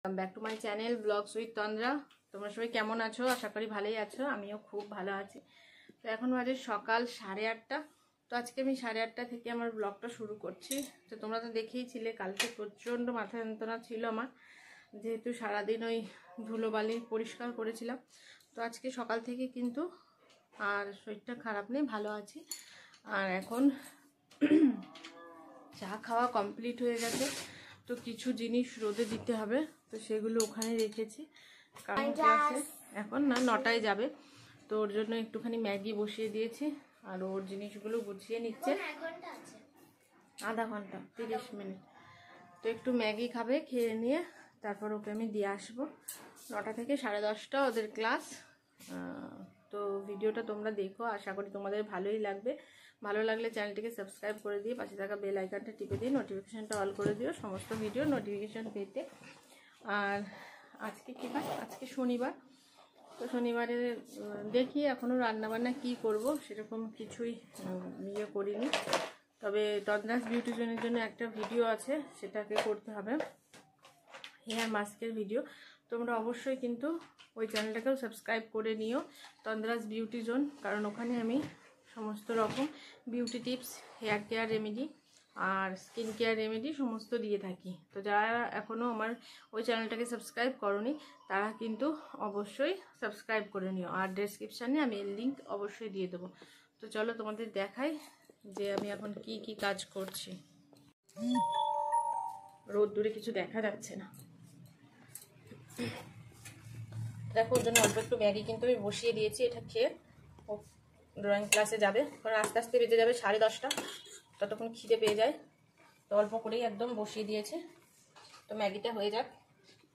Back to my channel vlogs with Tandra. তোমরা সবাই কেমন আছো? আশা করি ভালোই আছো। আমিও খুব ভালো আছি। তো এখন বাজে সকাল 8:30। তো আজকে আমি 8:30 থেকে আমার ব্লগটা শুরু করছি। তো তোমরা তো দেখেইছিলে কালকে প্রচণ্ড মাথা যন্ত্রণা ছিল আমার, যেহেতু সারাদিন ওই ধুলোবালি পরিষ্কার করেছিলাম। তো আজকে সকাল থেকে কিন্তু আর শরীরটা খারাপ নেই, ভালো আছি। আর এখন চা খাওয়া কমপ্লিট হয়ে গেছে। তো কিছু জিনিস রোদে দিতে হবে, তো সেগুলো ওখানে রেখেছি, কারণ ক্লাসে এখন না 9টায় যাবে। তো ওর জন্য একটুখানি ম্যাগি বসিয়ে দিয়েছি, আর ওর জিনিসগুলো গুছিয়ে নিচ্ছে। আধা ঘন্টা 30 মিনিট। তো একটু ম্যাগি খাবে, খেয়ে নিয়ে তারপর ওকে আমি দিয়ে আসবো। 9টা থেকে 10:30 ওদের ক্লাস। তো ভিডিওটা তোমরা দেখো, আশা করি তোমাদের ভালোই লাগবে। ভালো লাগলে চ্যানেলটিকে সাবস্ক্রাইব করে দিয়ে পাশে থাকা বেল আইকনটা টিপে দিয়ে নোটিফিকেশানটা অল করে দিও সমস্ত ভিডিও নোটিফিকেশান পেতে। আর আজকে কী বার? আজকে শনিবার। তো শনিবারে দেখি এখনও রান্নাবান্না কি করব, সেরকম কিছুই ইয়ে করিনি। তবে তন্দ্রাস বিউটিশনের জন্য একটা ভিডিও আছে, সেটাকে করতে হবে, হেয়ার মাস্কের ভিডিও। তোমরা অবশ্যই কিন্তু ওই চ্যানেলটাকেও সাবস্ক্রাইব করে নিও, তন্দ্রাস বিউটি জোন, কারণ ওখানে আমি সমস্ত রকম beauty tips, hair care remedy আর স্কিন কেয়ার রেমেডি সমস্ত দিয়ে থাকি। তো যারা এখনও আমার ওই চ্যানেলটাকে সাবস্ক্রাইব করোনি তারা কিন্তু অবশ্যই সাবস্ক্রাইব করে নিও, আর ডেসক্রিপশানে আমি এর লিঙ্ক অবশ্যই দিয়ে দেবো। তো চলো তোমাদের দেখাই যে আমি এখন কি কি কাজ করছি। রোদ দূরে কিছু দেখা যাচ্ছে না। দেখো, ওর জন্য অল্প একটু ম্যাগি কিন্তু আমি বসিয়ে দিয়েছি। এটা খেয়ে ও ড্রয়িং ক্লাসে যাবে, কারণ আস্তে আস্তে বেজে যাবে 10:30, ততক্ষণ খিদে পেয়ে যায়। তো অল্প করেই একদম বসিয়ে দিয়েছে। তো ম্যাগিটা হয়ে যাক।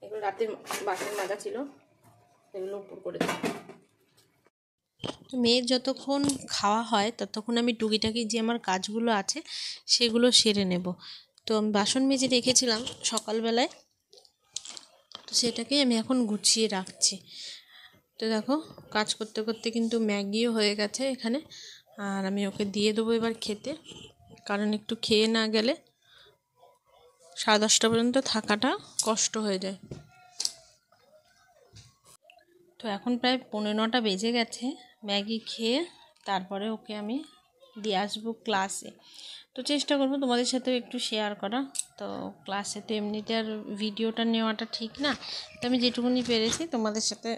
এগুলো রাতের বাসন মাজা ছিল, এগুলো উপর করে দিই। তো মেয়ের যতক্ষণ খাওয়া হয় ততক্ষণ আমি টুকিটাকি যে আমার কাজগুলো আছে সেগুলো সেরে নেব। তো আমি বাসন মেজে রেখেছিলাম সকালবেলায়, তো সেটাকেই আমি এখন গুছিয়ে রাখছি। তো দেখো, কাজ করতে করতে কিন্তু ম্যাগিও হয়ে গেছে এখানে, আর আমি ওকে দিয়ে দেবো এবার খেতে, কারণ একটু খেয়ে না গেলে 10:30 পর্যন্ত থাকাটা কষ্ট হয়ে যায়। তো এখন প্রায় 9:15 বেজে গেছে। ম্যাগি খেয়ে তারপরে ওকে আমি দিয়ে আসবো ক্লাসে। তো চেষ্টা করবো তোমাদের সাথেও একটু শেয়ার করা। তো ক্লাসে তো এমনিতে আর ভিডিওটা নেওয়াটা ঠিক না, তো আমি যেটুকুনি পেরেছি তোমাদের সাথে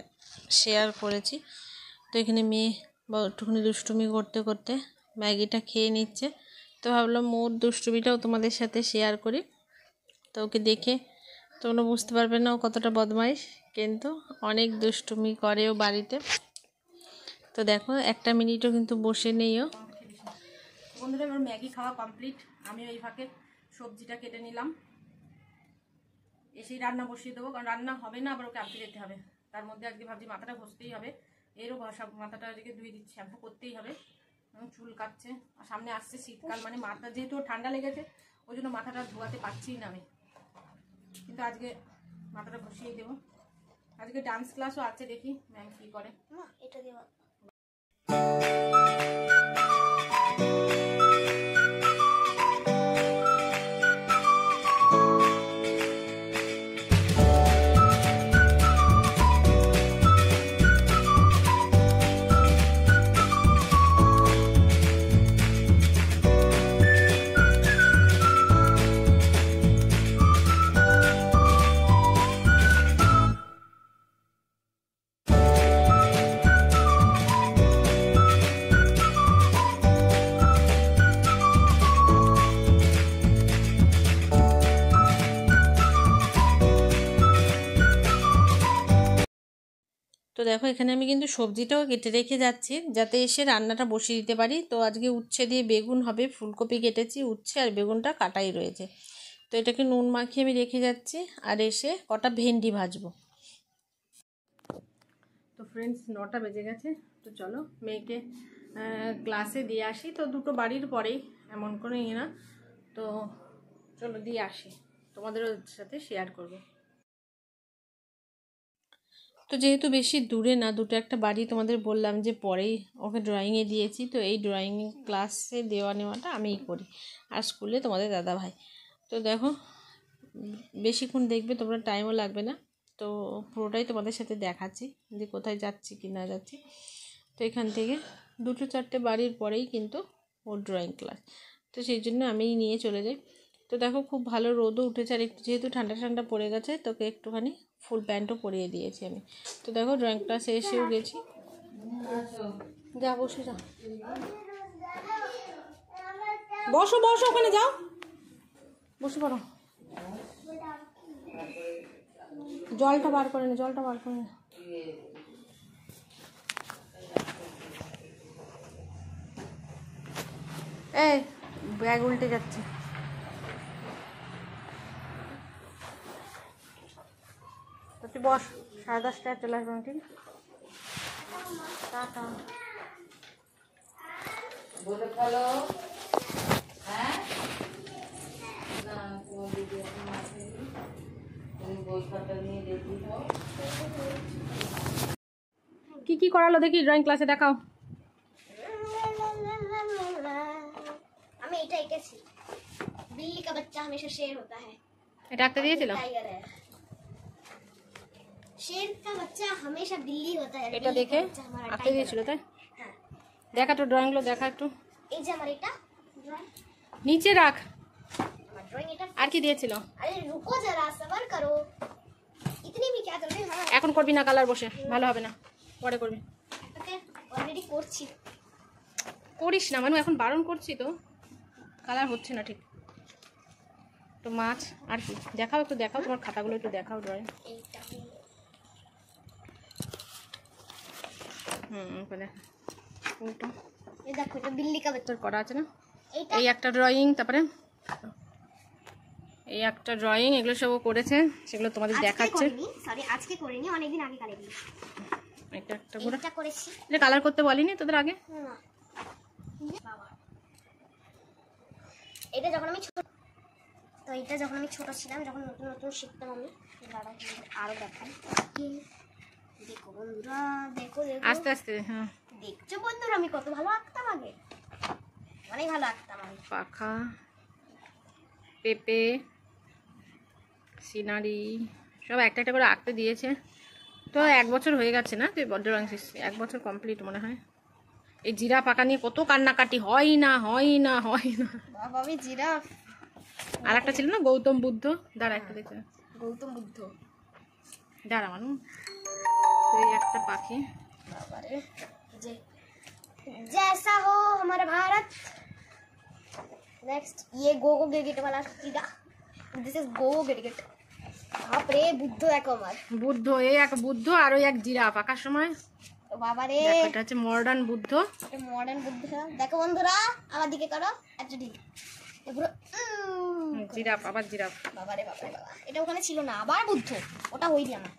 শেয়ার করেছি। তো এখানে মেয়ে বা একটুখানি দুষ্টুমি করতে করতে ম্যাগিটা খেয়ে নিচ্ছে। তো ভাবলাম ওর দুষ্টুমিটাও তোমাদের সাথে শেয়ার করি। তো ওকে দেখে তোমরা বুঝতে পারবে না ও কতটা বদমাইশ, কিন্তু অনেক দুষ্টুমি করেও বাড়িতে। তো দেখো, 1 মিনিটও কিন্তু বসে নেইও। বন্ধুরা, আমার ম্যাগি খাওয়া কমপ্লিট। আমি ওই ফাঁকে সবজিটা কেটে নিলাম, এসেই রান্না বসিয়ে দেবো, কারণ রান্না হবে না, আবার ওকে আনতে যেতে হবে। তার মধ্যে আজকে ভাবছি মাথাটা ঘষতেই হবে, এরও সব মাথাটা আজকে ধুয়ে দিচ্ছি, শ্যাম্পু করতেই হবে। চুল কাটছে, আর সামনে আসছে শীতকাল, মানে মাথা যেহেতু ঠান্ডা লেগেছে ওই জন্য মাথাটা ধোয়াতে পারছিই না আমি, কিন্তু আজকে মাথাটা ঘষিয়েই দেবো। আজকে ডান্স ক্লাসও আছে, দেখি ম্যাম কী করে। এটা দেওয়া তো দেখো, এখানে আমি কিন্তু সবজিটাও কেটে রেখে যাচ্ছি যাতে এসে রান্নাটা বসিয়ে দিতে পারি। তো আজকে উচ্ছে দিয়ে বেগুন হবে, ফুলকপি কেটেছি, উচ্ছে আর বেগুনটা কাটাই রয়েছে। তো এটাকে নুন মাখিয়ে আমি রেখে যাচ্ছি, আর এসে কটা ভেন্ডি ভাজবো। তো ফ্রেন্ডস, 9টা বেজে গেছে। তো চলো মেয়েকে ক্লাসে দিয়ে আসি। তো দুটো বাড়ির পরেই, এমন করে না। তো চলো দিয়ে আসি, তোমাদেরও সাথে শেয়ার করবো। তো যেহেতু বেশি দূরে না, দুটো একটা বাড়ি তোমাদের বললাম যে পরেই ওকে ড্রয়িংয়ে দিয়েছি। তো এই ড্রয়িং ক্লাসে দেওয়া নেওয়াটা আমিই করি, আর স্কুলে তোমাদের দাদা ভাই। তো দেখো, বেশিক্ষণ দেখবে, তোমরা টাইমও লাগবে না। তো পুরোটাই তোমাদের সাথে দেখাচ্ছি যে কোথায় যাচ্ছি কি না যাচ্ছি। তো এখান থেকে 2-4টে বাড়ির পরেই কিন্তু ওর ড্রয়িং ক্লাস, তো সেই জন্য আমিই নিয়ে চলে যাই। তো দেখো খুব ভালো রোদও উঠেছে, আর একটু যেহেতু ঠান্ডা ঠান্ডা পড়ে গেছে তোকে একটুখানি ফুল প্যান্টও পরিয়ে দিয়েছি আমি। তো দেখো ড্রয়িং ক্লাসে এসেও গেছি। যা বসে যা, বসো বসো, ওখানে যাও, বসে পড়ো। জলটা বার করে নে, জলটা বার করে নে। এই ব্যাগ উল্টে যাচ্ছে। তুই বস, 10:30টায় চলে আসবেন, ঠিক? টাটা। বলে ফেলো। হ্যাঁ কি কি করালো দেখি ড্রয়িং ক্লাসে, দেখাও। আমি এটা এঁকেছি, बिल्ली का बच्चा हमेशा शेर होता है। এটা আঁকতে দিয়েছিল? टाइगर है, शेर का बच्चा हमेशा बिल्ली होता है। এটা দেখে আঁকতে দিয়েছিল তাই? হ্যাঁ, দেখা তো ড্রয়িংগুলো দেখা একটু। এই যে আমার এটা ড্রয়িং, নিচে রাখ। আমার ড্রয়িং এটা। আর কি দিয়েছিল? अरे रुको जरा, सब्र करो, इतनी भी क्या कर रहे हो? এখন করবি না, কালার বসে ভালো হবে না, পরে করবি। ওকে অলরেডি করছি। করিস না মানু, এখন বারণ করছি তো, কালার হচ্ছে না ঠিক। তো মাছ আর কি দেখাও, একটু দেখাও, তোমার খাতাগুলো একটু দেখাও ড্রয়িং। এইটা দেখা কোনটা? এই দেখো, এটা बिल्ली का बच्चा তোর করা আছে না? এইটা। এই একটা ড্রয়িং, তারপরে এই একটা ড্রয়িং, এগুলো সব করেছে, সেগুলো তোমাদের দেখাচ্ছে। সরি আজকে করিনি, অনেকদিন আগে করেছি। এটা একটা পুরো এটা করেছি। এটা কালার করতে বলিনি তোদের আগে? না বাবা, এটা যখন আমি ছোট, তো এটা যখন আমি ছোট ছিলাম, যখন নতুন নতুন শিখতাম আমি, দাদা আরো দেখাই। দেখো বন্ধুরা, দেখো দেখো আস্তে আস্তে। হ্যাঁ দেখছো বন্ধুরা, আমি কত ভালো আঁকতাম আগে, অনেক ভালো আঁকতাম আমি। পাখা, পেঁপে, সিনারি সব একটা একটা করে আঁকতে দিয়েছে। তো 1 বছর হয়ে গেছে না তুই ড্রয়িং শিখছিস? 1 বছর কমপ্লিট মনে হয়। এই জিরা পাকা নিয়ে কত কান্নাকাটি, হয় না হয় না হয় না। বাবা আমি জিরাফ। আর একটা ছিল না গৌতম বুদ্ধ, দাঁড়া একটা দেখতে, গৌতম বুদ্ধ, দাঁড়া মানু। তো এই একটা পাখি, বাবারে, যে जैसा हो हमारा भारत। नेक्स्ट ये गो गो गिरगिट वाला कीड़ा, दिस इज गो गो गिरगिट। बाप रे, বুদ্ধ দেখো আমার, বুদ্ধ, এই এক বুদ্ধ আর ওই এক জিরাফ আঁকার সময়। বাবা রে, এটা হচ্ছে মডার্ন বুদ্ধ, এটা মডার্ন বুদ্ধ। দেখো বন্ধুরা, আমার দিকে করো একটা ঠিক, পুরো জিরাফ, আবার জিরাফ। বাবা রে বাবা রে বাবা, এটা ওখানে ছিল না, আবার বুদ্ধ, ওটা হইল না।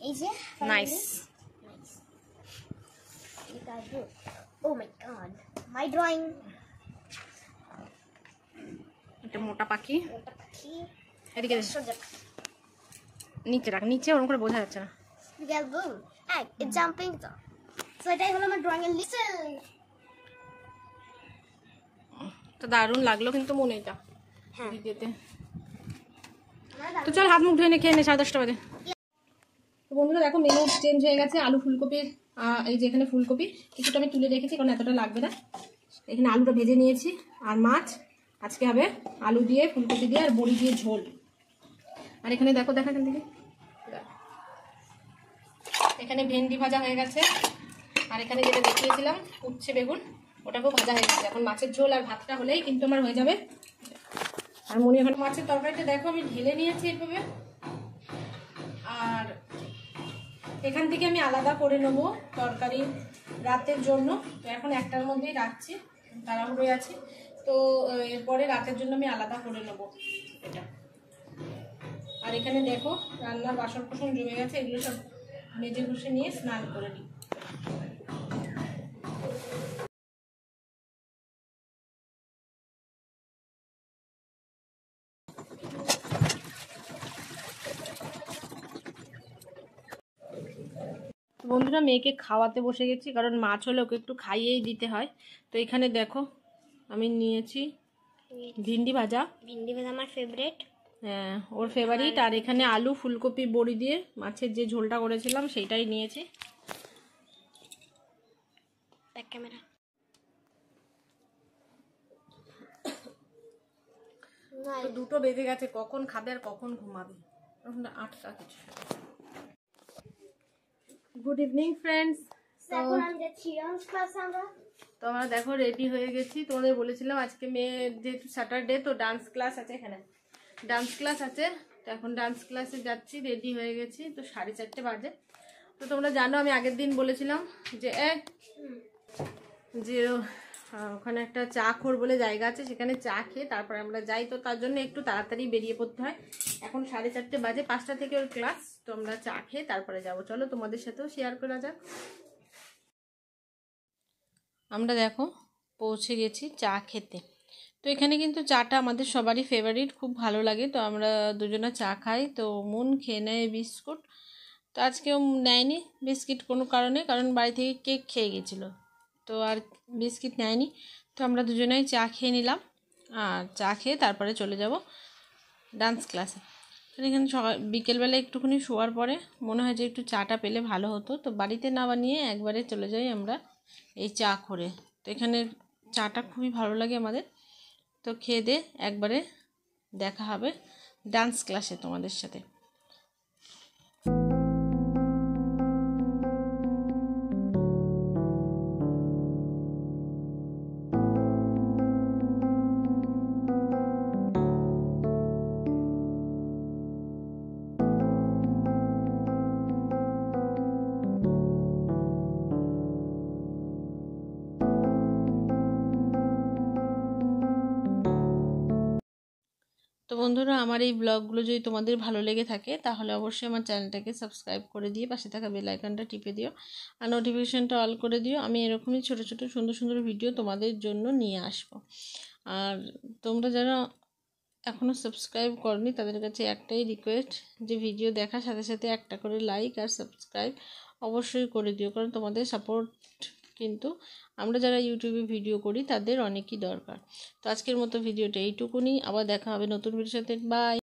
এই যে নাইস। এটা গুড। ও মাই গড, মাই ড্রয়িং। এটা মোটা পাখি, ওটা কি এদিকে দে। সোজা নিচে রাখ, নিচে ওরকম করে বোঝা যাচ্ছে না। গেল বুম, এই ইটস জাম্পিং। তো এটাই হলো আমার ড্রয়িং এর লিসেন। তো দারুণ লাগলো কিন্তু মনে এটা হ্যাঁ, ভিডিওতে। তো চল হাত মুখ ধুয়ে নে, খেয়ে নে, 10:30 বাজে। তো বন্ধুরা দেখো মেনু চেঞ্জ হয়ে গেছে। আলু ফুলকপির, এই যে এখানে ফুলকপি কিছুটা আমি তুলে রেখেছি কারণ এতটা লাগবে না। এখানে আলুটা ভেজে নিয়েছি, আর মাছ আজকে হবে আলু দিয়ে, ফুলকপি দিয়ে আর বড়ি দিয়ে ঝোল। আর এখানে দেখো, দেখা এখান থেকে, এখানে ভেন্ডি ভাজা হয়ে গেছে, আর এখানে যেটা দেখিয়েছিলাম উচ্ছে বেগুন, ওটাকেও ভাজা হয়ে গেছে। এখন মাছের ঝোল আর ভাতটা হলেই কিন্তু আমার হয়ে যাবে। আর মনে এখন মাছের তরকারিটা দেখো আমি ঢেলে নিয়েছি এভাবে, আর এখান থেকে আমি আলাদা করে নেব তরকারি রাতের জন্য। তো এখন একটার মধ্যেই রাখছি, তাড়াহুড়োই আছি। তো এরপরে রাতের জন্য আমি আলাদা করে নেব এটা। আর এখানে দেখো রান্নার বাসন কোসন জমে গেছে, এগুলো সব মেজে ঘষে নিয়ে স্নান করে নিই। বন্ধুরা মেয়েকে খাওয়াতে বসে গেছি, কারণ মাছ হলে ওকে একটু খাইয়েই দিতে হয়। তো এখানে দেখো আমি নিয়েছি ভিন্ডি ভাজা, ভিন্ডি ভাজা আমার ফেভারিট। হ্যাঁ, ওর ফেভারিট। আর এখানে আলু ফুলকপি বড়ি দিয়ে মাছের যে ঝোলটা করেছিলাম সেইটাই নিয়েছি। Back camera. তো 2টো বেজে গেছে, কখন খাবে আর কখন ঘুমাবে? এখন 8টা কিছু। Good evening friends. এখন আমি যাচ্ছি ডান্স ক্লাসে আমরা। তো আমরা দেখো রেডি হয়ে গেছি। তোমাদের বলেছিলাম আজকে মেয়ের যেহেতু স্যাটারডে, তো ডান্স ক্লাস আছে, এখানে ডান্স ক্লাস আছে। তো এখন ডান্স ক্লাসে যাচ্ছি, রেডি হয়ে গেছি। তো 4:30 বাজে। তো তোমরা জানো আমি আগের দিন বলেছিলাম যে ওখানে একটা চা খোর বলে জায়গা আছে, সেখানে চা খেয়ে তারপরে আমরা যাই। তো তার জন্য একটু তাড়াতাড়ি বেরিয়ে পড়তে হয়। এখন 4:30 বাজে, 5টা থেকে ওর ক্লাস। তো আমরা চা খেয়ে তারপরে যাব। চলো তোমাদের সাথেও শেয়ার করা যাক। আমরা দেখো পৌঁছে গেছি চা খেতে। তো এখানে কিন্তু চাটা আমাদের সবারই ফেভারিট, খুব ভালো লাগে। তো আমরা দুজনে চা খাই। তো মন খেয়ে নেয় বিস্কুট। তো আজকেও নেয়নি বিস্কিট কোনো কারণে, কারণ বাড়ি থেকে কেক খেয়ে গেছিলো, তো আর বিস্কিট নেয়নি। তো আমরা দুজনেই চা খেয়ে নিলাম। আর চা খেয়ে তারপরে চলে যাব ডান্স ক্লাসে। তো এখানে বিকেলবেলা একটুখানি শোয়ার পরে মনে হয় যে একটু চাটা পেলে ভালো হতো। তো বাড়িতে না বানিয়ে একবারে চলে যাই আমরা এই চা করে। তো এখানে চাটা খুবই ভালো লাগে আমাদের। তো খেয়ে দিয়ে একবারে দেখা হবে ডান্স ক্লাসে তোমাদের সাথে। তো বন্ধুরা, আমার এই ব্লগগুলো যদি তোমাদের ভালো লেগে থাকে তাহলে অবশ্যই আমার চ্যানেলটাকে সাবস্ক্রাইব করে দিয়ে পাশে থাকা বেল আইকনটা টিপে দিও আর নোটিফিকেশানটা অল করে দিও। আমি এরকমই ছোট ছোট সুন্দর সুন্দর ভিডিও তোমাদের জন্য নিয়ে আসবো। আর তোমরা যারা এখনও সাবস্ক্রাইব করনি তাদের কাছে একটাই রিকোয়েস্ট, যে ভিডিও দেখার সাথে সাথে একটা করে লাইক আর সাবস্ক্রাইব অবশ্যই করে দিও, কারণ তোমাদের সাপোর্ট কিন্তু আমরা যারা ইউটিউবে ভিডিও করি তাদের অনেকই দরকার। তো আজকের মতো ভিডিওটা এইটুকুনি, আবার দেখা হবে নতুন ভিডিওর সাথে। বাই।